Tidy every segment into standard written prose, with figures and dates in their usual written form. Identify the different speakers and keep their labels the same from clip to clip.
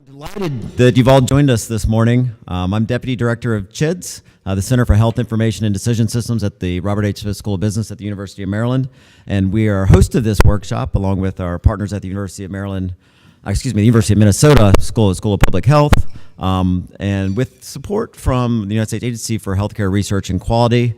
Speaker 1: Delighted that you've all joined us this morning. I'm Deputy Director of CHIDS, the Center for Health Information and Decision Systems at the Robert H. Smith School of Business at the University of Maryland. And we are host of this workshop along with our partners at the University of Maryland, the University of Minnesota School of Public Health, and with support from the United States Agency for Healthcare Research and Quality.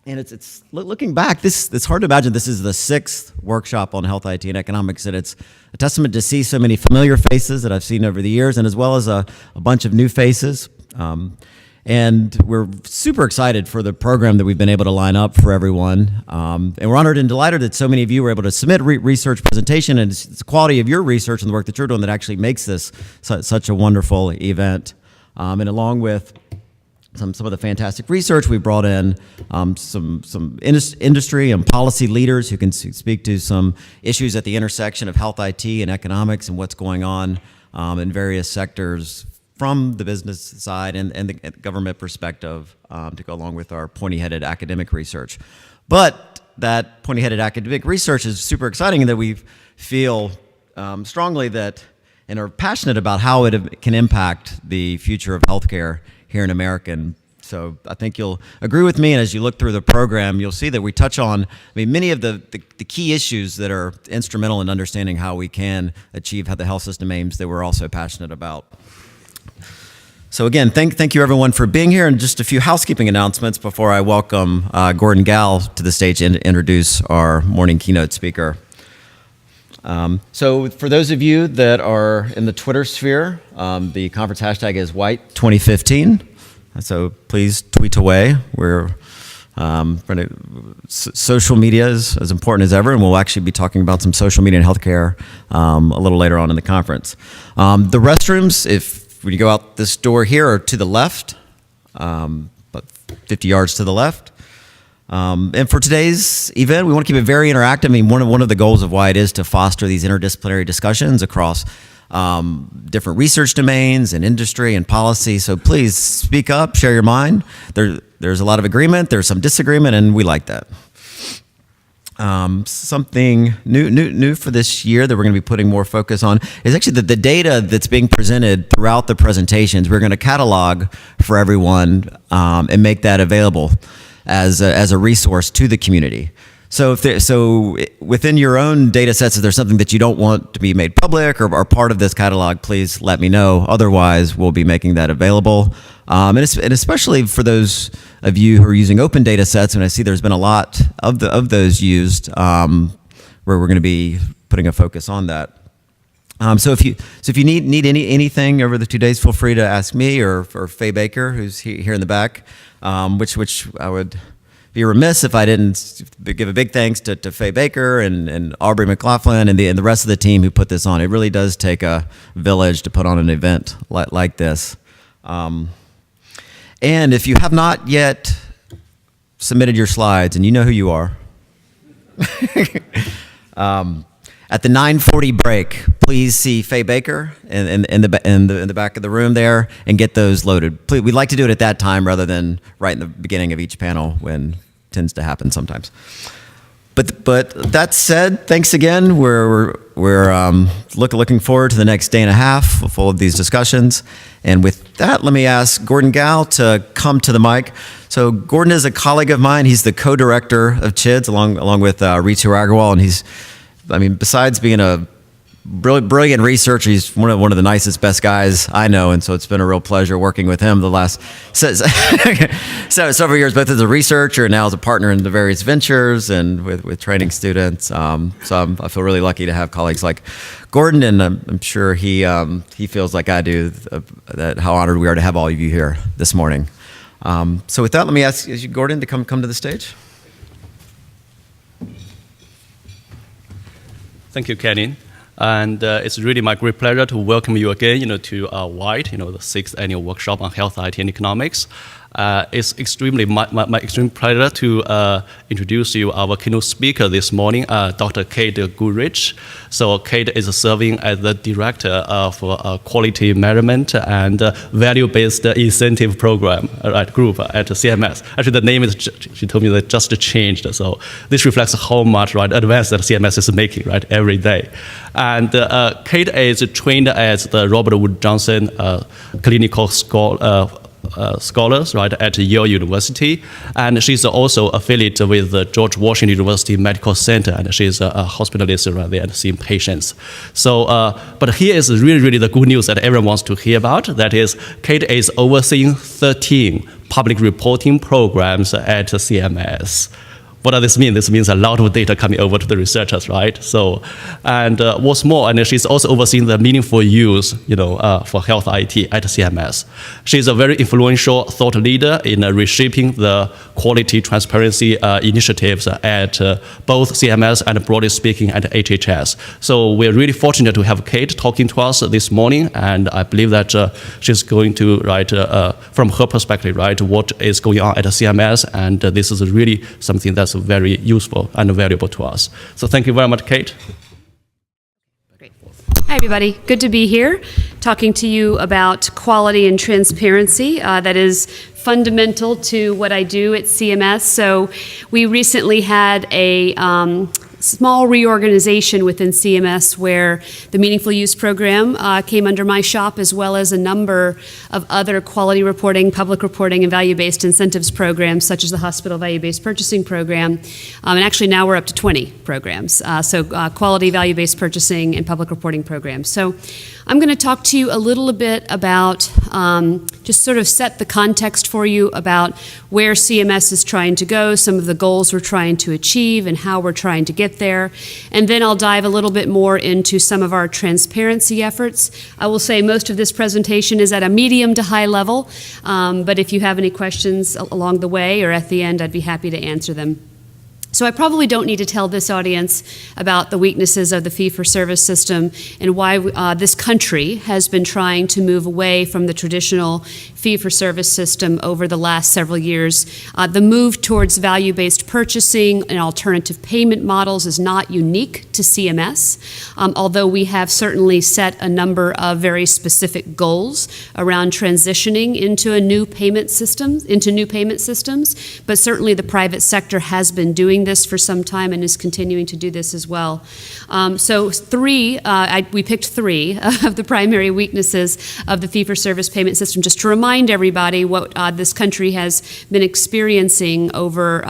Speaker 1: And it's looking back, it's hard to imagine this is the sixth workshop on health, IT, and economics, and it's a testament to see so many familiar faces that I've seen over the years, and as well as a bunch of new faces. And we're super excited for the program that we've been able to line up for everyone. And we're honored and delighted that so many of you were able to submit research presentation, and it's the quality of your research and the work that you're doing that actually makes this such a wonderful event. And along with some of the fantastic research, we brought in some industry and policy leaders who can speak to some issues at the intersection of health, IT, and economics and what's going on in various sectors from the business side and the government perspective to go along with our pointy-headed academic research. But that pointy-headed academic research is super exciting in that we feel strongly that and are passionate about how it can impact the future of healthcare here in America. And so I think you'll agree with me, and as you look through the program, you'll see that we touch on many of the key issues that are instrumental in understanding how we can achieve the health system aims that we're also passionate about. So again, thank you everyone for being here, and just a few housekeeping announcements before I welcome Gordon Gall to the stage and introduce our morning keynote speaker. So for those of you that are in the Twitter sphere, the conference hashtag is White2015. So please tweet away. Social media is as important as ever, and we'll actually be talking about some social media and healthcare a little later on in the conference. The restrooms, when you go out this door here, are to the left, about 50 yards to the left. And for today's event, we want to keep it very interactive. One of the goals of why it is to foster these interdisciplinary discussions across different research domains and industry and policy. So please speak up, share your mind. There's a lot of agreement, there's some disagreement, and we like that. Something new for this year that we're going to be putting more focus on is actually the data that's being presented throughout the presentations. We're going to catalog for everyone and make that available as a resource to the community. So within your own data sets, if there's something that you don't want to be made public or part of this catalog, please let me know. Otherwise, we'll be making that available. And especially for those of you who are using open data sets, and I see there's been a lot of those used, where we're going to be putting a focus on that. So if you need anything over the 2 days, feel free to ask me or Faye Baker, who's here in the back, which I would be remiss if I didn't give a big thanks to Faye Baker and Aubrey McLaughlin and the rest of the team who put this on. It really does take a village to put on an event like this. And if you have not yet submitted your slides, and you know who you are, at the 9:40 break, please see Faye Baker in the back of the room there and get those loaded. Please, we'd like to do it at that time rather than right in the beginning of each panel, when it tends to happen sometimes. But that said, thanks again. We're looking forward to the next day and a half full of these discussions. And with that, let me ask Gordon Gall to come to the mic. So Gordon is a colleague of mine. He's the co-director of CHIDS along with Ritu Agarwal, and besides being a brilliant researcher, he's one of the nicest, best guys I know, and so it's been a real pleasure working with him the last several years, both as a researcher and now as a partner in the various ventures and with training students. So I feel really lucky to have colleagues like Gordon, and I'm sure he feels like I do, that how honored we are to have all of you here this morning. So with that, let me ask you, Gordon, to come to the stage.
Speaker 2: Thank you, Kenny. And it's really my great pleasure to welcome you again, to WITE, the 6th annual workshop on health, IT, and economics. It's extremely my extreme pleasure to introduce you our keynote speaker this morning, Dr. Kate Goodrich. So Kate is serving as the director of quality measurement and value-based incentive program group at CMS. Actually, the name is, she told me that just changed. So this reflects how much advance that CMS is making every day. And Kate is trained as the Robert Wood Johnson clinical scholars at Yale University, and she's also affiliated with the George Washington University Medical Center, and she's a hospitalist there and seeing patients. So, but here is really the good news that everyone wants to hear about. That is, Kate is overseeing 13 public reporting programs at CMS. What does this mean? This means a lot of data coming over to the researchers, right? So, and what's more, and she's also overseeing the meaningful use, for health IT at CMS. She's a very influential thought leader in reshaping the quality transparency initiatives at both CMS and, broadly speaking, at HHS. So we're really fortunate to have Kate talking to us this morning, and I believe that she's going to from her perspective, what is going on at CMS, and this is really something that's very useful and valuable to us. So thank you very much, Kate.
Speaker 3: Great. Hi, everybody. Good to be here talking to you about quality and transparency. That is fundamental to what I do at CMS. So we recently had a small reorganization within CMS where the Meaningful Use program came under my shop, as well as a number of other quality reporting, public reporting, and value-based incentives programs, such as the hospital value-based purchasing program. And actually now we're up to 20 programs. Quality, value-based purchasing, and public reporting programs. So I'm going to talk to you a little bit about, just sort of set the context for you about where CMS is trying to go, some of the goals we're trying to achieve, and how we're trying to get there. And then I'll dive a little bit more into some of our transparency efforts. I will say most of this presentation is at a medium to high level, but if you have any questions along the way or at the end, I'd be happy to answer them. So I probably don't need to tell this audience about the weaknesses of the fee-for-service system and why this country has been trying to move away from the traditional fee-for-service system over the last several years. The move towards value-based purchasing and alternative payment models is not unique to CMS, although we have certainly set a number of very specific goals around transitioning into new payment systems. But certainly the private sector has been doing this for some time and is continuing to do this as well. We picked three of the primary weaknesses of the fee-for-service payment system, just to remind everybody what this country has been experiencing over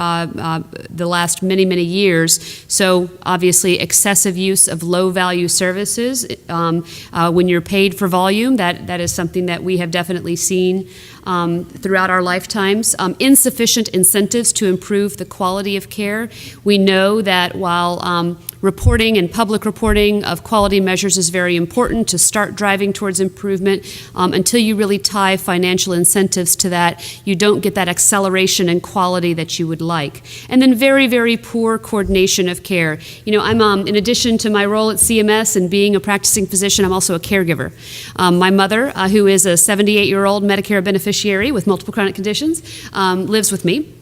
Speaker 3: the last many years. So obviously excessive use of low-value services. When you're paid for volume, that is something that we have definitely seen throughout our lifetimes. Insufficient incentives to improve the quality of care. We know that while reporting and public reporting of quality measures is very important to start driving towards improvement, until you really tie financial incentives to that, you don't get that acceleration in quality that you would like. And then very poor coordination of care. I'm in addition to my role at CMS and being a practicing physician, I'm also a caregiver. My mother, who is a 78-year-old Medicare beneficiary with multiple chronic conditions, lives with me.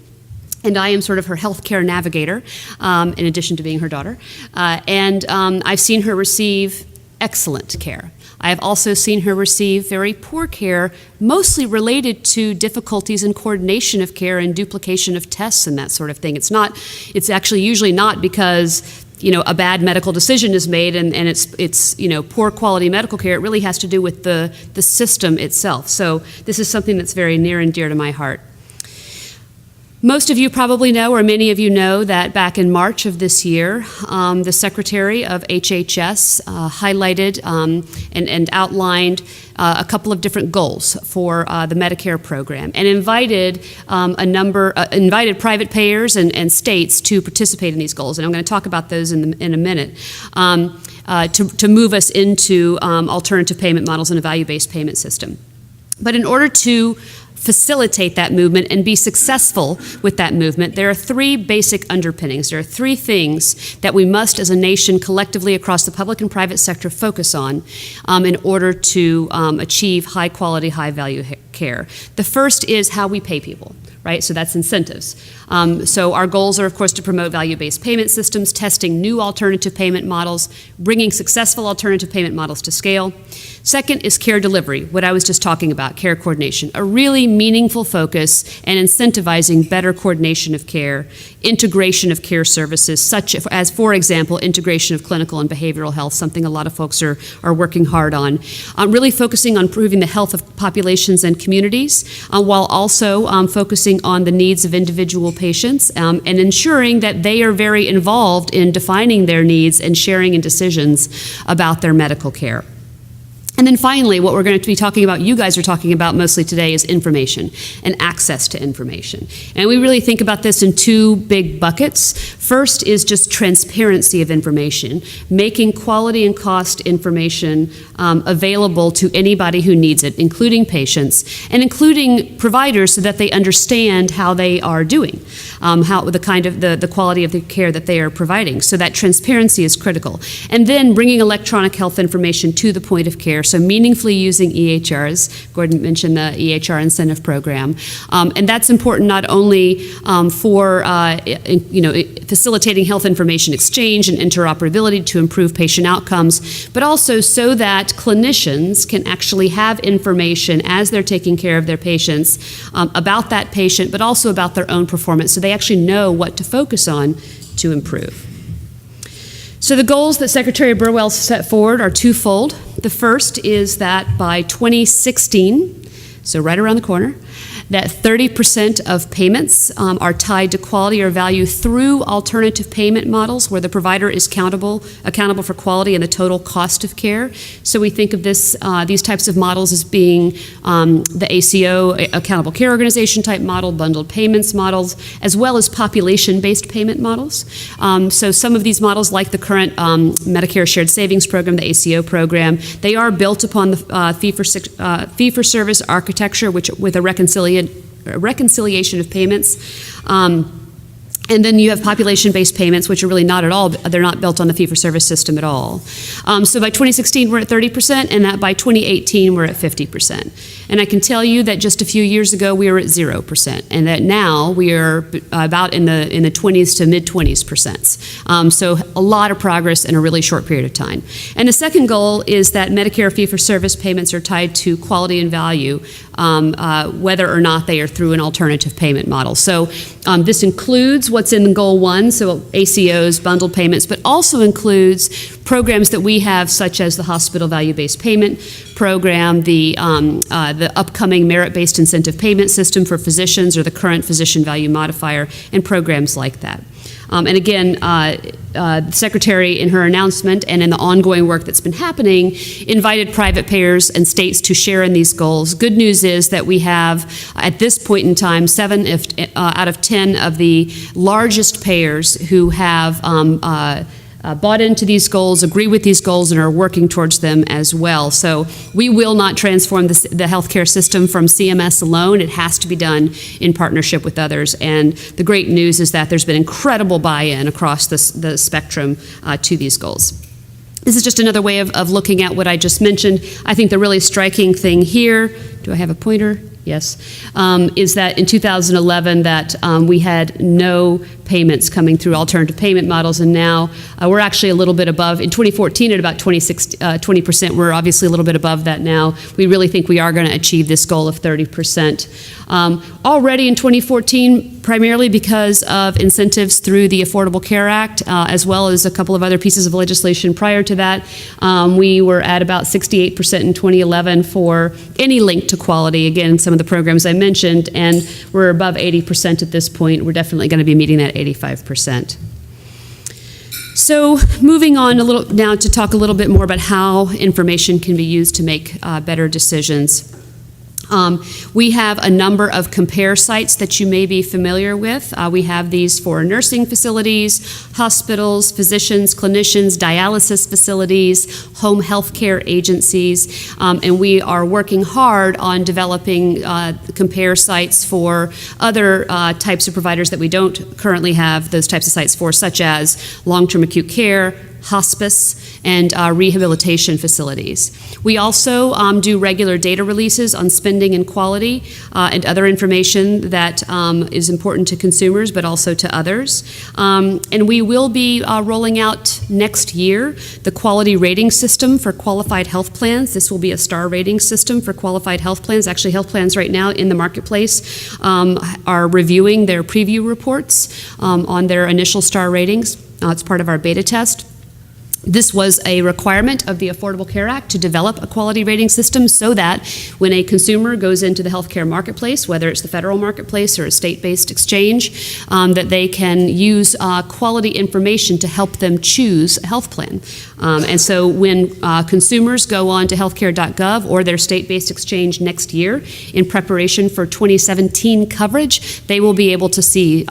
Speaker 3: And I am sort of her healthcare navigator, in addition to being her daughter. I've seen her receive excellent care. I have also seen her receive very poor care, mostly related to difficulties in coordination of care and duplication of tests and that sort of thing. It's actually usually not because a bad medical decision is made and it's poor quality medical care. It really has to do with the system itself. So this is something that's very near and dear to my heart. Most of you probably know, or many of you know, that back in March of this year, the Secretary of HHS highlighted and outlined a couple of different goals for the Medicare program, and invited invited private payers and states to participate in these goals. And I'm going to talk about those in a minute. To move us into alternative payment models and a value-based payment system. But in order to facilitate that movement and be successful with that movement, there are three basic underpinnings. There are three things that we must, as a nation, collectively across the public and private sector, focus on in order to achieve high-quality, high-value care. care. The first is how we pay people, right? So that's incentives. So our goals are, of course, to promote value-based payment systems, testing new alternative payment models, bringing successful alternative payment models to scale. Second is care delivery, what I was just talking about, care coordination, a really meaningful focus and incentivizing better coordination of care, integration of care services, such as, for example, integration of clinical and behavioral health, something a lot of folks are working hard on. Really focusing on improving the health of populations and communities, while also focusing on the needs of individual patients and ensuring that they are very involved in defining their needs and sharing in decisions about their medical care. And then finally, what we're going to be talking about, you guys are talking about mostly today, is information and access to information. And we really think about this in two big buckets. First is just transparency of information, making quality and cost information available to anybody who needs it, including patients, and including providers so that they understand how they are doing, how the quality of the care that they are providing. So that transparency is critical. And then bringing electronic health information to the point of care, so meaningfully using EHRs. Gordon mentioned the EHR incentive program. And that's important not only for facilitating health information exchange and interoperability to improve patient outcomes, but also so that clinicians can actually have information as they're taking care of their patients about that patient, but also about their own performance, so they actually know what to focus on to improve. So the goals that Secretary Burwell set forward are twofold. The first is that by 2016, so right around the corner, that 30% of payments are tied to quality or value through alternative payment models where the provider is accountable for quality and the total cost of care. So we think of these types of models as being the ACO, Accountable Care Organization type model, bundled payments models, as well as population-based payment models. So some of these models, like the current Medicare Shared Savings Program, the ACO program, they are built upon the fee-for-service architecture, which with a reconciliation of payments. And then you have population-based payments, which are really not at all, they're not built on the fee-for-service system at all. So by 2016, we're at 30%, and that by 2018, we're at 50%. And I can tell you that just a few years ago, we were at 0%, and that now we are about in the 20s to mid-20s%. So a lot of progress in a really short period of time. And the second goal is that Medicare fee-for-service payments are tied to quality and value, whether or not they are through an alternative payment model. So this includes what's in Goal 1, so ACOs, bundled payments, but also includes programs that we have, such as the Hospital Value-Based Payment Program, the upcoming Merit-Based Incentive Payment System for physicians, or the current Physician Value Modifier, and programs like that. And again, the Secretary, in her announcement and in the ongoing work that's been happening, invited private payers and states to share in these goals. Good news is that we have, at this point in time, 7 out of 10 of the largest payers who have bought into these goals, agree with these goals, and are working towards them as well. So we will not transform the healthcare system from CMS alone. It has to be done in partnership with others. And the great news is that there's been incredible buy-in across the spectrum to these goals. This is just another way of looking at what I just mentioned. I think the really striking thing here, do I have a pointer? Yes, is that in 2011 that we had no payments coming through alternative payment models, and now we're actually a little bit above. In 2014 at about 20%, we're obviously a little bit above that now. We really think we are going to achieve this goal of 30%. Already in 2014, primarily because of incentives through the Affordable Care Act, as well as a couple of other pieces of legislation prior to that, we were at about 68% in 2011 for any link to quality. Again, some of the programs I mentioned, and we're above 80% at this point. We're definitely going to be meeting that 85%. So moving on a little now to talk a little bit more about how information can be used to make better decisions. We have a number of compare sites that you may be familiar with. We have these for nursing facilities, hospitals, physicians, clinicians, dialysis facilities, home health care agencies, and we are working hard on developing compare sites for other types of providers that we don't currently have those types of sites for, such as long-term acute care, hospice, and rehabilitation facilities. We also do regular data releases on spending and quality and other information that is important to consumers but also to others. And we will be rolling out next year the quality rating system for qualified health plans. This will be a star rating system for qualified health plans. Actually, health plans right now in the marketplace are reviewing their preview reports on their initial star ratings. It's part of our beta test. This was a requirement of the Affordable Care Act to develop a quality rating system so that when a consumer goes into the healthcare marketplace, whether it's the federal marketplace or a state-based exchange, that they can use quality information to help them choose a health plan. And so when consumers go on to healthcare.gov or their state-based exchange next year in preparation for 2017 coverage, they will be able to see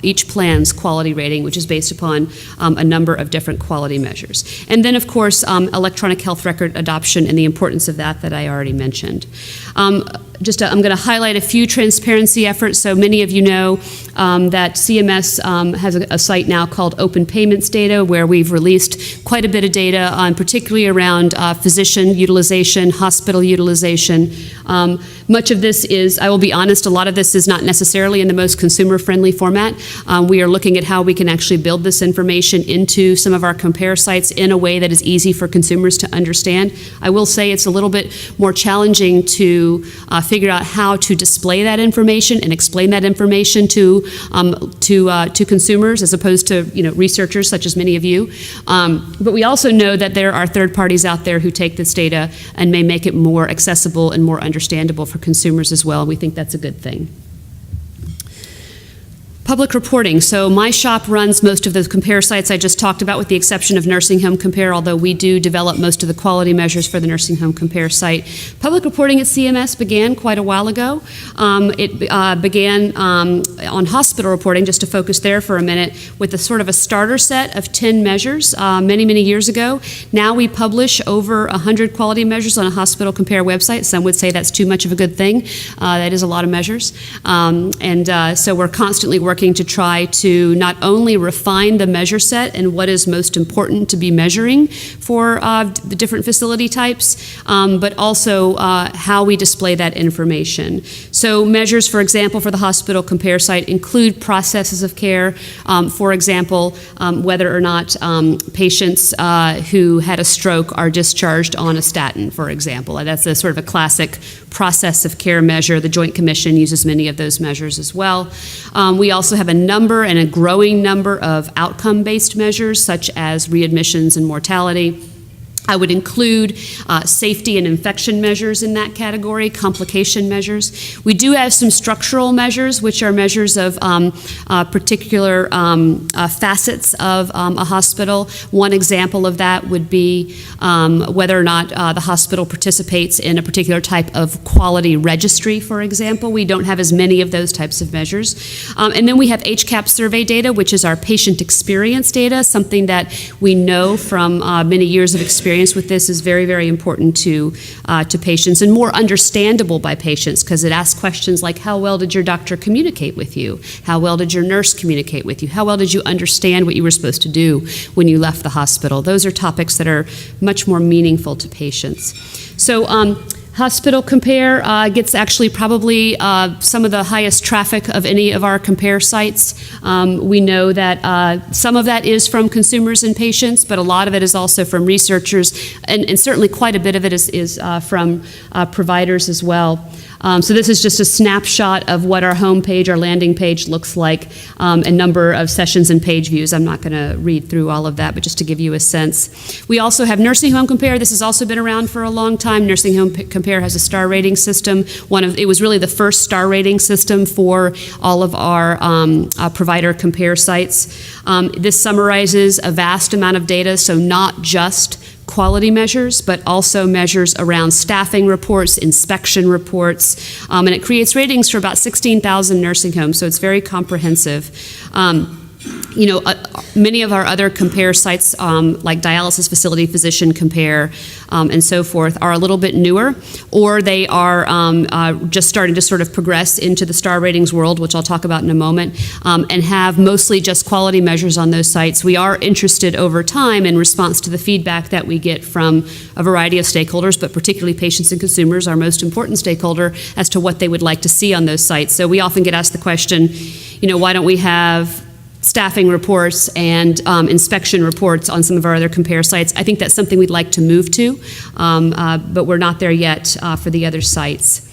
Speaker 3: each plan's quality rating, which is based upon a number of different quality measures. And then, of course, electronic health record adoption and the importance of that I already mentioned. I'm going to highlight a few transparency efforts. So many of you know that CMS has a site now called Open Payments Data, where we've released quite a bit of data, particularly around physician utilization, hospital utilization. Much of this is, I will be honest, a lot of this is not necessarily in the most consumer-friendly format. We are looking at how we can actually build this information into some of our compare sites in a way that is easy for consumers to understand. I will say it's a little bit more challenging to figure out how to display that information and explain that information to consumers as opposed to researchers such as many of you. But we also know that there are third parties out there who take this data and may make it more accessible and more understandable for consumers as well. And we think that's a good thing. Public reporting. So my shop runs most of the compare sites I just talked about, with the exception of Nursing Home Compare, although we do develop most of the quality measures for the Nursing Home Compare site. Public reporting at CMS began quite a while ago. It began on hospital reporting, just to focus there for a minute, with a sort of a starter set of 10 measures many, many years ago. Now we publish over 100 quality measures on a hospital compare website. Some would say that's too much of a good thing. That is a lot of measures. So we're constantly working to try to not only refine the measure set and what is most important to be measuring for the different facility types, but also how we display that information. So measures, for example, for the hospital compare site include processes of care. For example, whether or not patients who had a stroke are discharged on a statin, for example. That's a sort of a classic process of care measure. The Joint Commission uses many of those measures as well. We also have a number and a growing number of outcome-based measures, such as readmissions and mortality. I would include safety and infection measures in that category, complication measures. We do have some structural measures, which are measures of particular facets of a hospital. One example of that would be whether or not the hospital participates in a particular type of quality registry, for example. We don't have as many of those types of measures. And then we have HCAP survey data, which is our patient experience data, something that we know from many years of experience with this is very, very important to patients and more understandable by patients, because it asks questions like, how well did your doctor communicate with you? How well did your nurse communicate with you? How well did you understand what you were supposed to do when you left the hospital? Those are topics that are much more meaningful to patients. So hospital compare gets actually probably some of the highest traffic of any of our compare sites. We know that some of that is from consumers and patients, but a lot of it is also from researchers, and certainly quite a bit of it is from providers as well. So this is just a snapshot of what our homepage, our landing page looks like, a number of sessions and page views. I'm not going to read through all of that, but just to give you a sense. We also have Nursing Home Compare. This has also been around for a long time. Nursing Home Compare has a star rating system. It was really the first star rating system for all of our provider compare sites. This summarizes a vast amount of data, so not just quality measures, but also measures around staffing reports, inspection reports, and it creates ratings for about 16,000 nursing homes, so it's very comprehensive. Many of our other compare sites, like dialysis facility, physician compare, and so forth, are a little bit newer, or they are just starting to sort of progress into the star ratings world, which I'll talk about in a moment, and have mostly just quality measures on those sites. We are interested over time, in response to the feedback that we get from a variety of stakeholders, but particularly patients and consumers, our most important stakeholder, as to what they would like to see on those sites. So we often get asked the question, why don't we have staffing reports and inspection reports on some of our other compare sites? I think that's something we'd like to move to, but we're not there yet for the other sites.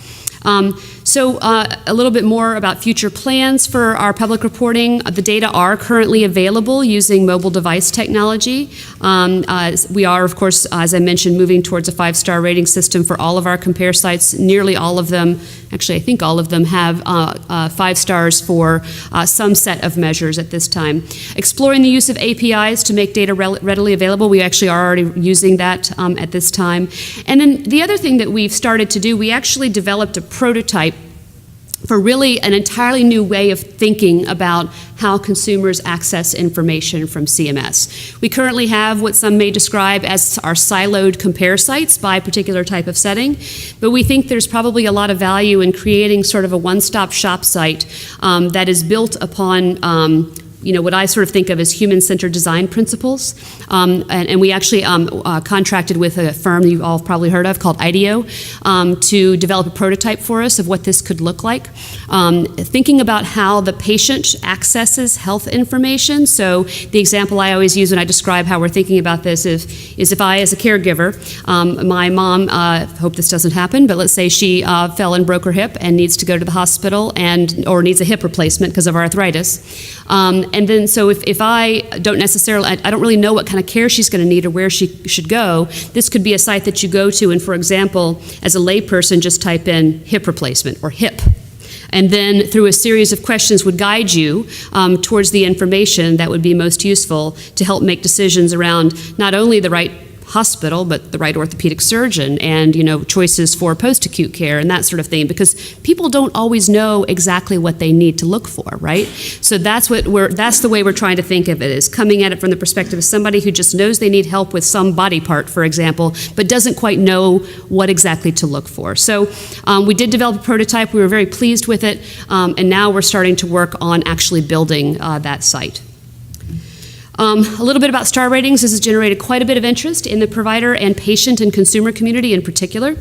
Speaker 3: So a little bit more about future plans for our public reporting. The data are currently available using mobile device technology. We are, of course, as I mentioned, moving towards a 5-star rating system for all of our compare sites. Nearly all of them, actually I think all of them, have 5 stars for some set of measures at this time. Exploring the use of APIs to make data readily available. We actually are already using that at this time. And then the other thing that we've started to do, we actually developed a prototype for really an entirely new way of thinking about how consumers access information from CMS. We currently have what some may describe as our siloed compare sites by particular type of setting, but we think there's probably a lot of value in creating sort of a one-stop shop site that is built upon what I sort of think of as human-centered design principles. And we actually contracted with a firm you've all probably heard of called IDEO to develop a prototype for us of what this could look like. Thinking about how the patient accesses health information. So the example I always use when I describe how we're thinking about this is if I, as a caregiver, my mom, hope this doesn't happen, but let's say she fell and broke her hip and needs to go to the hospital or needs a hip replacement because of arthritis. And then, so if I don't necessarily, I don't really know what kind of care she's going to need or where she should go, this could be a site that you go to and, for example, as a layperson, just type in hip replacement or hip. And then through a series of questions would guide you towards the information that would be most useful to help make decisions around not only the right hospital, but the right orthopedic surgeon and, choices for post-acute care and that sort of thing, because people don't always know exactly what they need to look for, right? So that's the way we're trying to think of it, is coming at it from the perspective of somebody who just knows they need help with some body part, for example, but doesn't quite know what exactly to look for. So we did develop a prototype. We were very pleased with it, and now we're starting to work on actually building that site. A little bit about star ratings. This has generated quite a bit of interest in the provider and patient and consumer community in particular.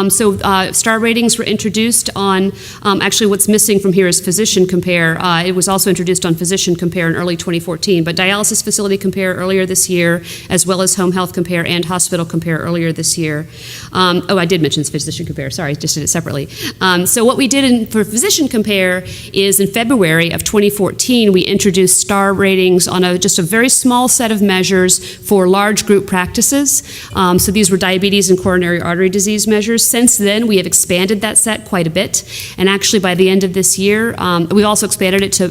Speaker 3: Star ratings were introduced on, actually what's missing from here is Physician Compare. It was also introduced on Physician Compare in early 2014, but Dialysis Facility Compare earlier this year, as well as Home Health Compare and Hospital Compare earlier this year. I did mention Physician Compare, sorry, I just did it separately. So what we did for Physician Compare is in February of 2014, we introduced star ratings on just a very small set of measures for large group practices. So these were diabetes and coronary artery disease measures. Since then, we have expanded that set quite a bit. And actually, by the end of this year, we also expanded it to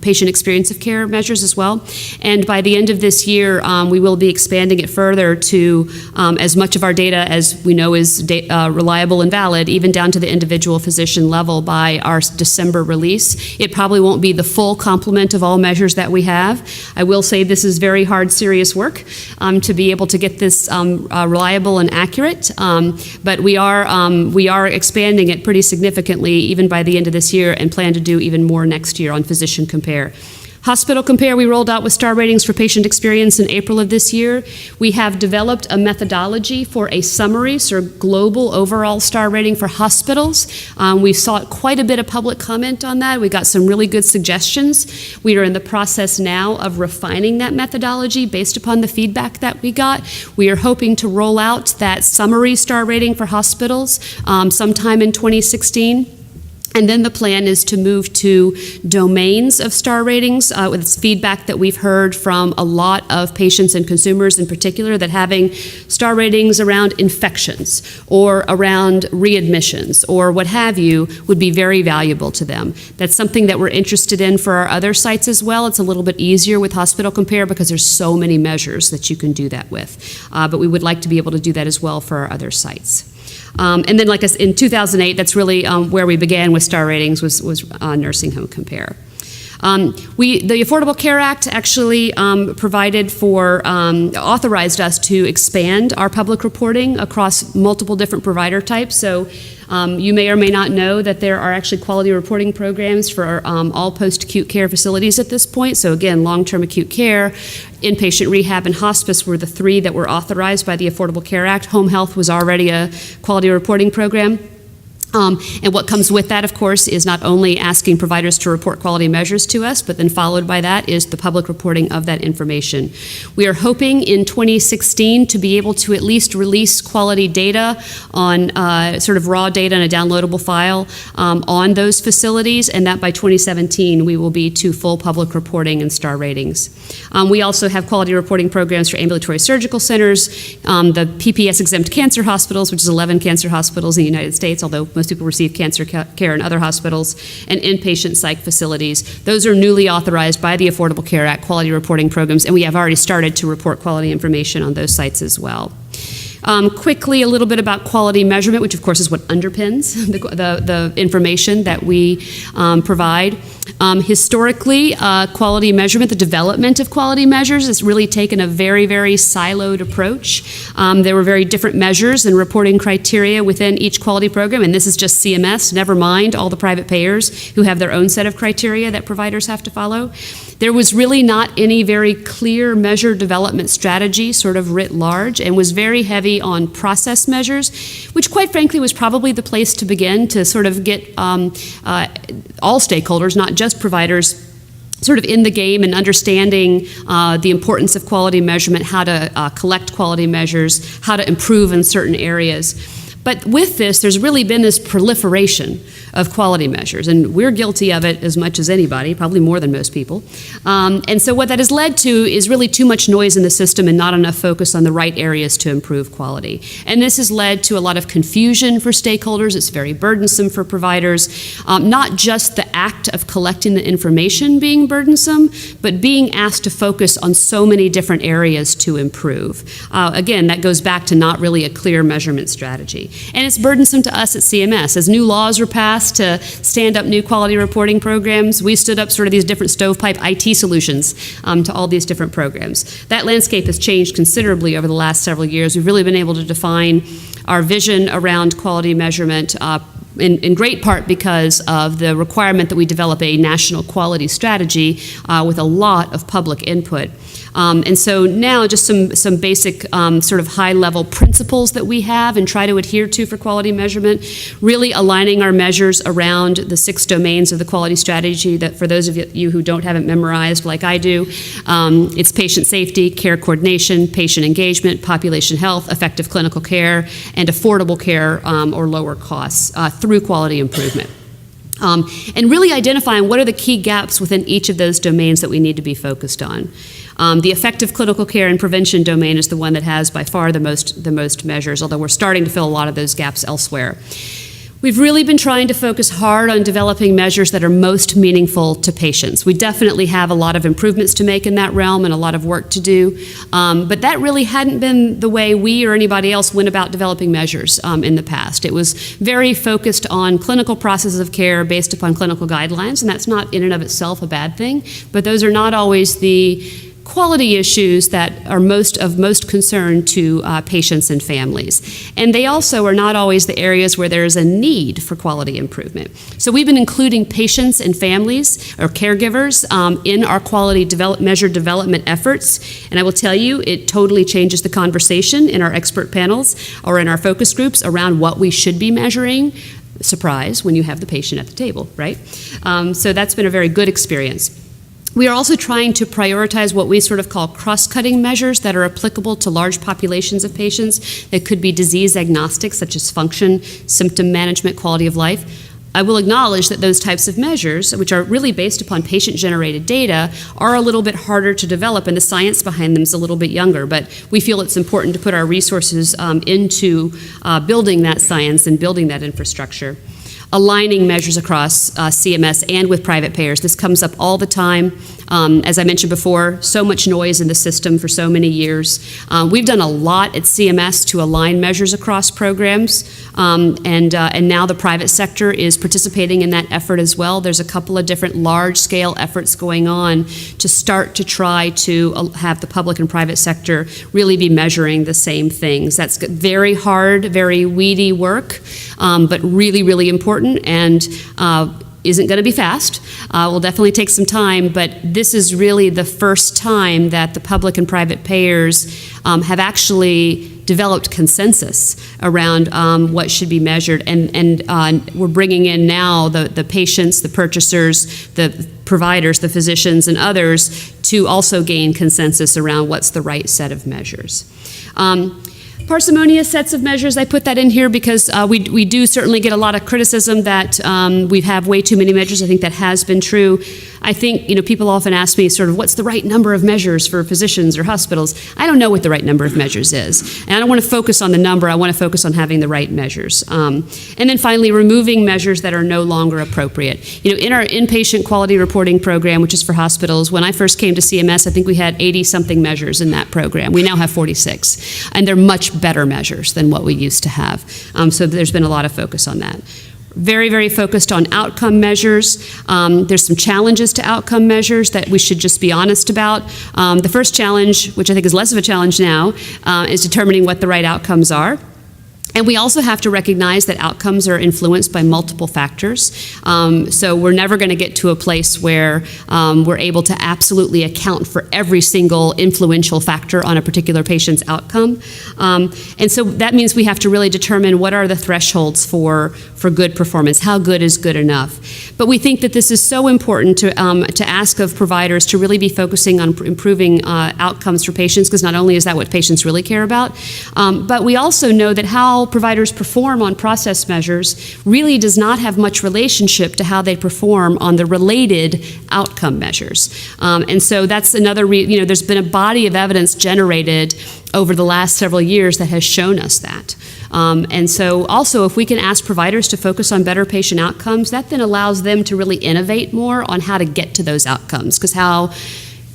Speaker 3: patient experience of care measures as well. And by the end of this year, we will be expanding it further to as much of our data as we know is reliable and valid, even down to the individual physician level by our December release. It probably won't be the full complement of all measures that we have. I will say this is very hard, serious work to be able to get this reliable and accurate, but we are expanding it pretty significantly even by the end of this year and plan to do even more next year on Physician Compare. Hospital Compare we rolled out with star ratings for patient experience in April of this year. We have developed a methodology for a summary, sort of global overall star rating for hospitals. We saw quite a bit of public comment on that. We got some really good suggestions. We are in the process now of refining that methodology based upon the feedback that we got. We are hoping to roll out that summary star rating for hospitals sometime in 2016. And then the plan is to move to domains of star ratings with feedback that we've heard from a lot of patients and consumers in particular, that having star ratings around infections or around readmissions or what have you would be very valuable to them. That's something that we're interested in for our other sites as well. It's a little bit easier with Hospital Compare because there's so many measures that you can do that with. But we would like to be able to do that as well for our other sites. And then, like in 2008, that's really where we began with star ratings was Nursing Home Compare. The Affordable Care Act actually authorized us to expand our public reporting across multiple different provider types. So you may or may not know that there are actually quality reporting programs for all post-acute care facilities at this point. So again, long-term acute care, inpatient rehab, and hospice were the three that were authorized by the Affordable Care Act. Home health was already a quality reporting program. And what comes with that, of course, is not only asking providers to report quality measures to us, but then followed by that is the public reporting of that information. We are hoping in 2016 to be able to at least release quality data on sort of raw data in a downloadable file on those facilities, and that by 2017 we will be to full public reporting and star ratings. We also have quality reporting programs for ambulatory surgical centers, the PPS-exempt cancer hospitals, which is 11 cancer hospitals in the United States, although most people receive cancer care in other hospitals, and inpatient psych facilities. Those are newly authorized by the Affordable Care Act quality reporting programs, and we have already started to report quality information on those sites as well. Quickly, a little bit about quality measurement, which of course is what underpins the information that we provide. Historically, quality measurement, the development of quality measures has really taken a very, very siloed approach. There were very different measures and reporting criteria within each quality program, and this is just CMS, never mind all the private payers who have their own set of criteria that providers have to follow. There was really not any very clear measure development strategy, sort of writ large, and was very heavy on process measures, which quite frankly was probably the place to begin to sort of get all stakeholders, not just providers, sort of in the game and understanding the importance of quality measurement, how to collect quality measures, how to improve in certain areas. But with this, there's really been this proliferation of quality measures, and we're guilty of it as much as anybody, probably more than most people. And so what that has led to is really too much noise in the system and not enough focus on the right areas to improve quality. And this has led to a lot of confusion for stakeholders. It's very burdensome for providers, not just the act of collecting the information being burdensome, but being asked to focus on so many different areas to improve. Again, that goes back to not really a clear measurement strategy. And it's burdensome to us at CMS. As new laws were passed to stand up new quality reporting programs, we stood up sort of these different stovepipe IT solutions to all these different programs. That landscape has changed considerably over the last several years. We've really been able to define our vision around quality measurement in great part because of the requirement that we develop a national quality strategy with a lot of public input. And so now just some basic sort of high-level principles that we have and try to adhere to for quality measurement, really aligning our measures around the 6 domains of the quality strategy that for those of you who don't have it memorized like I do, it's patient safety, care coordination, patient engagement, population health, effective clinical care, and affordable care or lower costs through quality improvement. And really identifying what are the key gaps within each of those domains that we need to be focused on. The effective clinical care and prevention domain is the one that has by far the most measures, although we're starting to fill a lot of those gaps elsewhere. We've really been trying to focus hard on developing measures that are most meaningful to patients. We definitely have a lot of improvements to make in that realm and a lot of work to do, but that really hadn't been the way we or anybody else went about developing measures in the past. It was very focused on clinical processes of care based upon clinical guidelines, and that's not in and of itself a bad thing, but those are not always the quality issues that are of most concern to patients and families. And they also are not always the areas where there is a need for quality improvement. So we've been including patients and families or caregivers in our quality measure development efforts. And I will tell you, it totally changes the conversation in our expert panels or in our focus groups around what we should be measuring. Surprise, when you have the patient at the table, right? So that's been a very good experience. We are also trying to prioritize what we sort of call cross-cutting measures that are applicable to large populations of patients that could be disease agnostic, such as function, symptom management, quality of life. I will acknowledge that those types of measures, which are really based upon patient-generated data, are a little bit harder to develop, and the science behind them is a little bit younger, but we feel it's important to put our resources into building that science and building that infrastructure. Aligning measures across CMS and with private payers. This comes up all the time. As I mentioned before, so much noise in the system for so many years. We've done a lot at CMS to align measures across programs, and now the private sector is participating in that effort as well. There's a couple of different large-scale efforts going on to start to try to have the public and private sector really be measuring the same things. That's very hard, very weedy work, but really, really important, and isn't going to be fast. Will definitely take some time, but this is really the first time that the public and private payers have actually developed consensus around what should be measured, and we're bringing in now the patients, the purchasers, the providers, the physicians, and others to also gain consensus around what's the right set of measures. Parsimonious sets of measures, I put that in here because we do certainly get a lot of criticism that we have way too many measures. I think that has been true. I think, people often ask me sort of what's the right number of measures for physicians or hospitals. I don't know what the right number of measures is. And I don't want to focus on the number. I want to focus on having the right measures. And then finally, removing measures that are no longer appropriate. In our inpatient quality reporting program, which is for hospitals, when I first came to CMS, I think we had 80-something measures in that program. We now have 46. And they're much better measures than what we used to have. So there's been a lot of focus on that. Very, very focused on outcome measures. There's some challenges to outcome measures that we should just be honest about. The first challenge, which I think is less of a challenge now, is determining what the right outcomes are. And we also have to recognize that outcomes are influenced by multiple factors. So we're never going to get to a place where we're able to absolutely account for every single influential factor on a particular patient's outcome. And so that means we have to really determine what are the thresholds for good performance, how good is good enough. But we think that this is so important to ask of providers to really be focusing on improving outcomes for patients, because not only is that what patients really care about, but we also know that how providers perform on process measures really does not have much relationship to how they perform on the related outcome measures. And so that's another, there's been a body of evidence generated over the last several years that has shown us that. And so also, if we can ask providers to focus on better patient outcomes, that then allows them to really innovate more on how to get to those outcomes, because how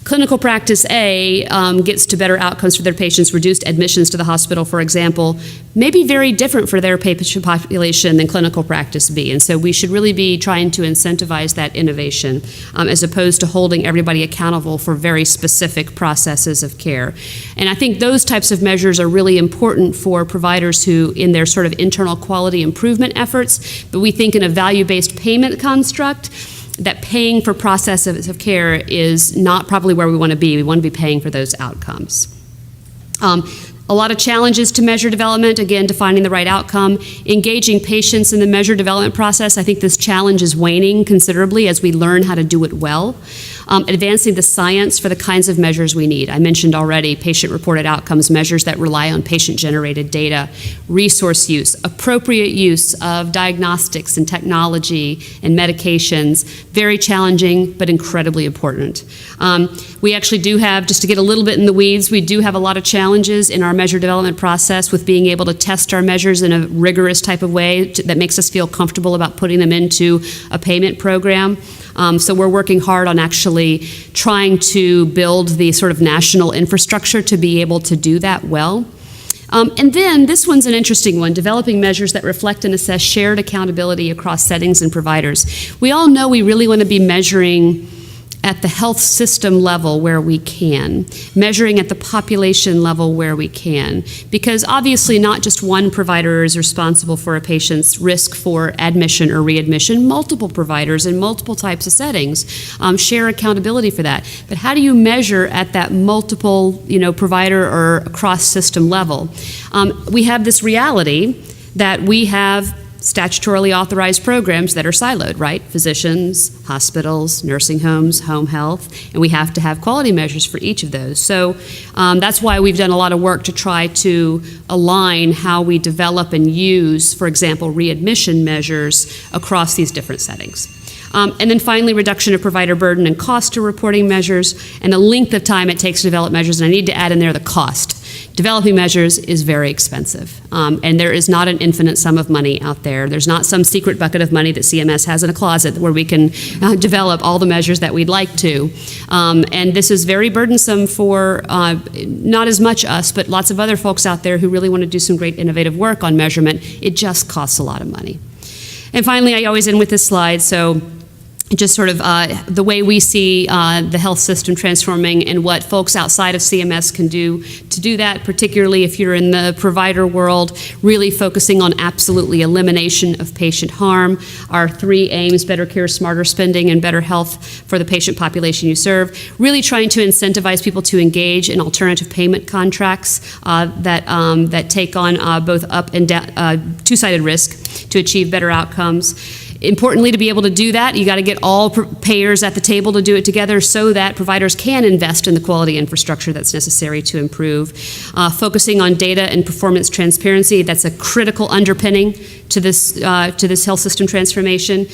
Speaker 3: clinical practice A gets to better outcomes for their patients, reduced admissions to the hospital, for example, may be very different for their patient population than clinical practice B. And so we should really be trying to incentivize that innovation as opposed to holding everybody accountable for very specific processes of care. And I think those types of measures are really important for providers who, in their sort of internal quality improvement efforts, but we think in a value-based payment construct, that paying for processes of care is not probably where we want to be. We want to be paying for those outcomes. A lot of challenges to measure development, again, defining the right outcome, engaging patients in the measure development process. I think this challenge is waning considerably as we learn how to do it well. Advancing the science for the kinds of measures we need. I mentioned already patient-reported outcomes, measures that rely on patient-generated data, resource use, appropriate use of diagnostics and technology and medications. Very challenging, but incredibly important. We actually do have, just to get a little bit in the weeds, we do have a lot of challenges in our measure development process with being able to test our measures in a rigorous type of way that makes us feel comfortable about putting them into a payment program. So we're working hard on actually trying to build the sort of national infrastructure to be able to do that well. And then this one's an interesting one, developing measures that reflect and assess shared accountability across settings and providers. We all know we really want to be measuring at the health system level where we can, measuring at the population level where we can, because obviously not just one provider is responsible for a patient's risk for admission or readmission. Multiple providers in multiple types of settings share accountability for that. But how do you measure at that multiple, provider or across system level? We have this reality that we have statutorily authorized programs that are siloed, right? Physicians, hospitals, nursing homes, home health, and we have to have quality measures for each of those. So that's why we've done a lot of work to try to align how we develop and use, for example, readmission measures across these different settings. And then finally, reduction of provider burden and cost to reporting measures and the length of time it takes to develop measures. And I need to add in there the cost. Developing measures is very expensive, and there is not an infinite sum of money out there. There's not some secret bucket of money that CMS has in a closet where we can develop all the measures that we'd like to. And this is very burdensome for not as much us, but lots of other folks out there who really want to do some great innovative work on measurement. It just costs a lot of money. And finally, I always end with this slide. So just sort of the way we see the health system transforming and what folks outside of CMS can do to do that, particularly if you're in the provider world, really focusing on absolutely elimination of patient harm. Our 3 aims: better care, smarter spending, and better health for the patient population you serve. Really trying to incentivize people to engage in alternative payment contracts that take on both up and down, two-sided risk to achieve better outcomes. Importantly, to be able to do that, you got to get all payers at the table to do it together so that providers can invest in the quality infrastructure that's necessary to improve. Focusing on data and performance transparency, that's a critical underpinning to this health system transformation.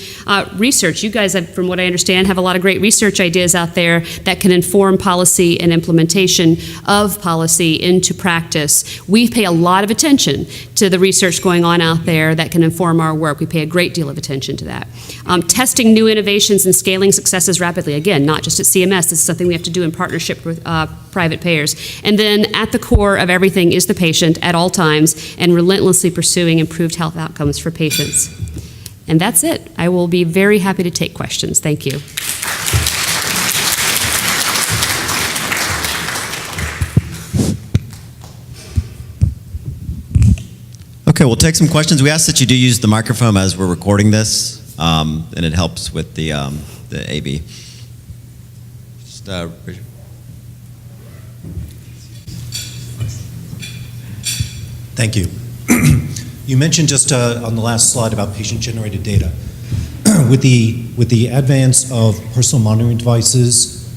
Speaker 3: Research, you guys, from what I understand, have a lot of great research ideas out there that can inform policy and implementation of policy into practice. We pay a lot of attention to the research going on out there that can inform our work. We pay a great deal of attention to that. Testing new innovations and scaling successes rapidly. Again, not just at CMS, this is something we have to do in partnership with private payers. And then at the core of everything is the patient at all times, and relentlessly pursuing improved health outcomes for patients. And that's it. I will be very happy to take questions. Thank you.
Speaker 1: Okay, we'll take some questions. We ask that you do use the microphone as we're recording this, and it helps with the AV. Just,
Speaker 4: Thank you. You mentioned just on the last slide about patient-generated data. With the advance of personal monitoring devices,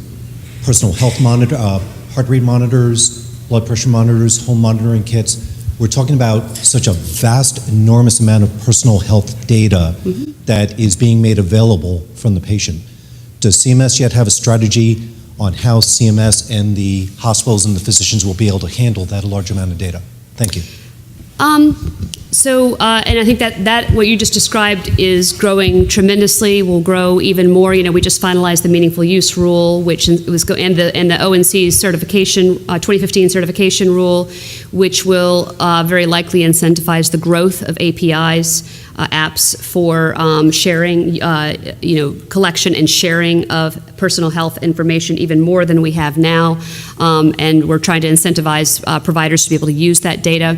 Speaker 4: personal health monitor, heart rate monitors, blood pressure monitors, home monitoring kits, we're talking about such a vast, enormous amount of personal health data that is being made available from the patient. Does CMS yet have a strategy on how CMS and the hospitals and the physicians will be able to handle that large amount of data? Thank you.
Speaker 3: And I think that what you just described is growing tremendously, will grow even more. You know, we just finalized the meaningful use rule, which was and the ONC's certification, 2015 certification rule, which will very likely incentivize the growth of APIs, apps for sharing, collection and sharing of personal health information even more than we have now. And we're trying to incentivize providers to be able to use that data.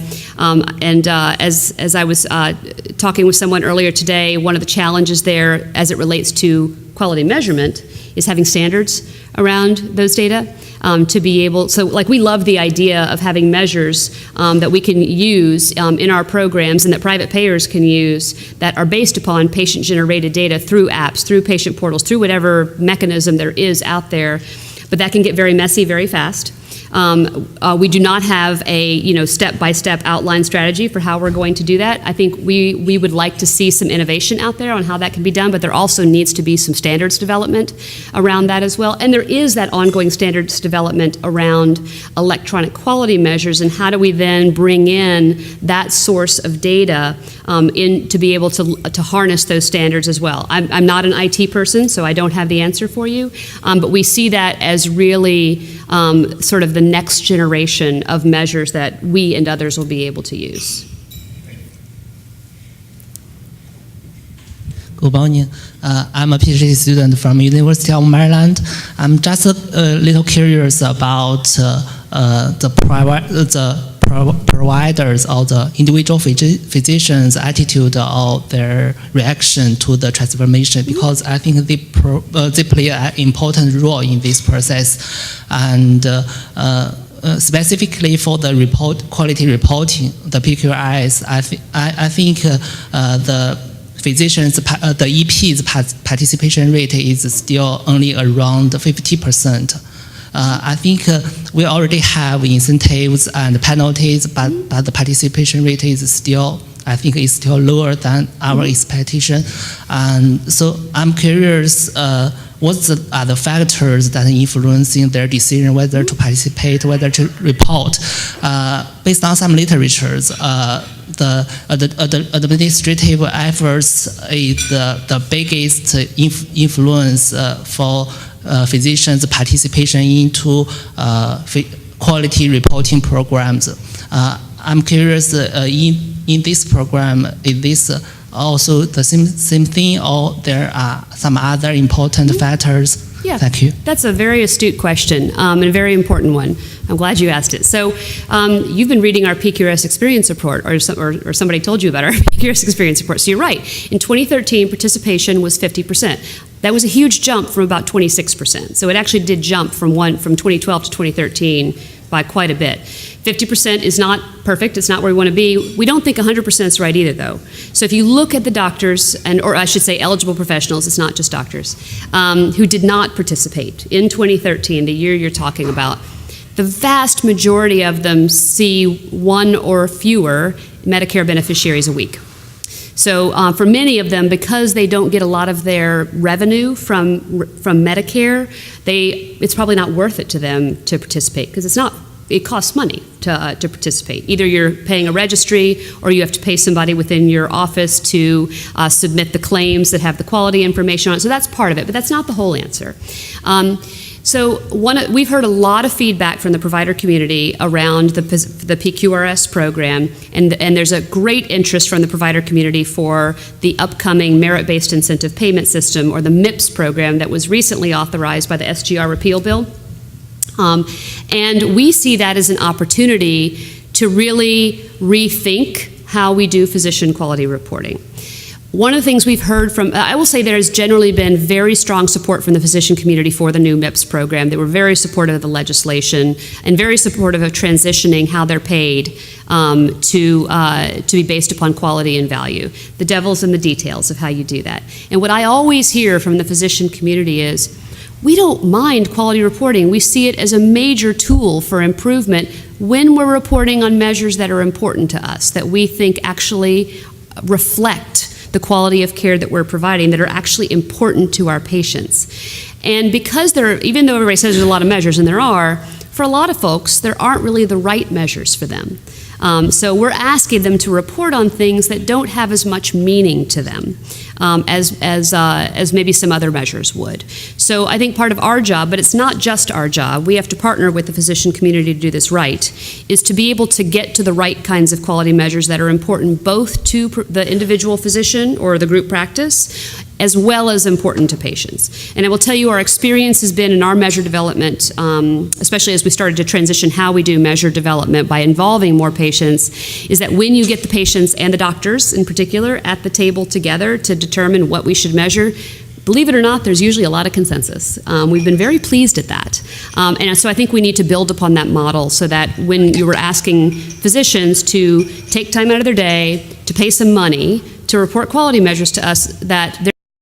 Speaker 3: As I was talking with someone earlier today, one of the challenges there as it relates to quality measurement is having standards around those data. To be able, so like we love the idea of having measures that we can use in our programs and that private payers can use that are based upon patient-generated data through apps, through patient portals, through whatever mechanism there is out there. But that can get very messy very fast. We do not have a step-by-step outline strategy for how we're going to do that. I think we would like to see some innovation out there on how that can be done, but there also needs to be some standards development around that as well. And there is that ongoing standards development around electronic quality measures, and how do we then bring in that source of data in to be able to harness those standards as well. I'm not an IT person, so I don't have the answer for you, but we see that as really sort of the next generation of measures that we and others will be able to use.
Speaker 5: Good morning. I'm a PhD student from University of Maryland. I'm just a little curious about the providers or the individual physicians' attitude or their reaction to the transformation, because I think they play an important role in this process. And specifically for the quality reporting, the PQIs, I think the physicians, the EP's participation rate is still only around 50%. I think we already have incentives and penalties, but the participation rate is still, I think, is still lower than our expectation. And so I'm curious, are the factors that are influencing their decision whether to participate, whether to report. Based on some literatures, the administrative efforts is the biggest influence for physicians' participation into quality reporting programs. I'm curious, in this program, is this also the same thing, or there are some other important factors?
Speaker 3: Yeah,
Speaker 5: thank you.
Speaker 3: That's a very astute question and a very important one. I'm glad you asked it. So you've been reading our PQRS experience report, or somebody told you about our PQRS experience report. So you're right. In 2013, participation was 50%. That was a huge jump from about 26%. So it actually did jump from 2012 to 2013 by quite a bit. 50% is not perfect. It's not where we want to be. We don't think 100% is right either, though. So if you look at the doctors, or I should say eligible professionals, it's not just doctors, who did not participate in 2013, the year you're talking about, the vast majority of them see one or fewer Medicare beneficiaries a week. So for many of them, because they don't get a lot of their revenue from Medicare, it's probably not worth it to them to participate, because it costs money to participate. Either you're paying a registry, or you have to pay somebody within your office to submit the claims that have the quality information on it. So that's part of it, but that's not the whole answer. So we've heard a lot of feedback from the provider community around the PQRS program, and there's a great interest from the provider community for the upcoming merit-based incentive payment system, or the MIPS program that was recently authorized by the SGR repeal bill. And we see that as an opportunity to really rethink how we do physician quality reporting. One of the things we've heard from, I will say there has generally been very strong support from the physician community for the new MIPS program. They were very supportive of the legislation and very supportive of transitioning how they're paid to be based upon quality and value. The devil's in the details of how you do that. And what I always hear from the physician community is, we don't mind quality reporting. We see it as a major tool for improvement when we're reporting on measures that are important to us, that we think actually reflect the quality of care that we're providing, that are actually important to our patients. And because even though everybody says there's a lot of measures, and there are, for a lot of folks, there aren't really the right measures for them. So we're asking them to report on things that don't have as much meaning to them as maybe some other measures would. So I think part of our job, but it's not just our job, we have to partner with the physician community to do this right, is to be able to get to the right kinds of quality measures that are important both to the individual physician or the group practice, as well as important to patients. And I will tell you, our experience has been in our measure development, especially as we started to transition how we do measure development by involving more patients, is that when you get the patients and the doctors in particular at the table together to determine what we should measure, believe it or not, there's usually a lot of consensus. We've been very pleased at that. And so I think we need to build upon that model so that when you were asking physicians to take time out of their day, to pay some money, to report quality measures to us, that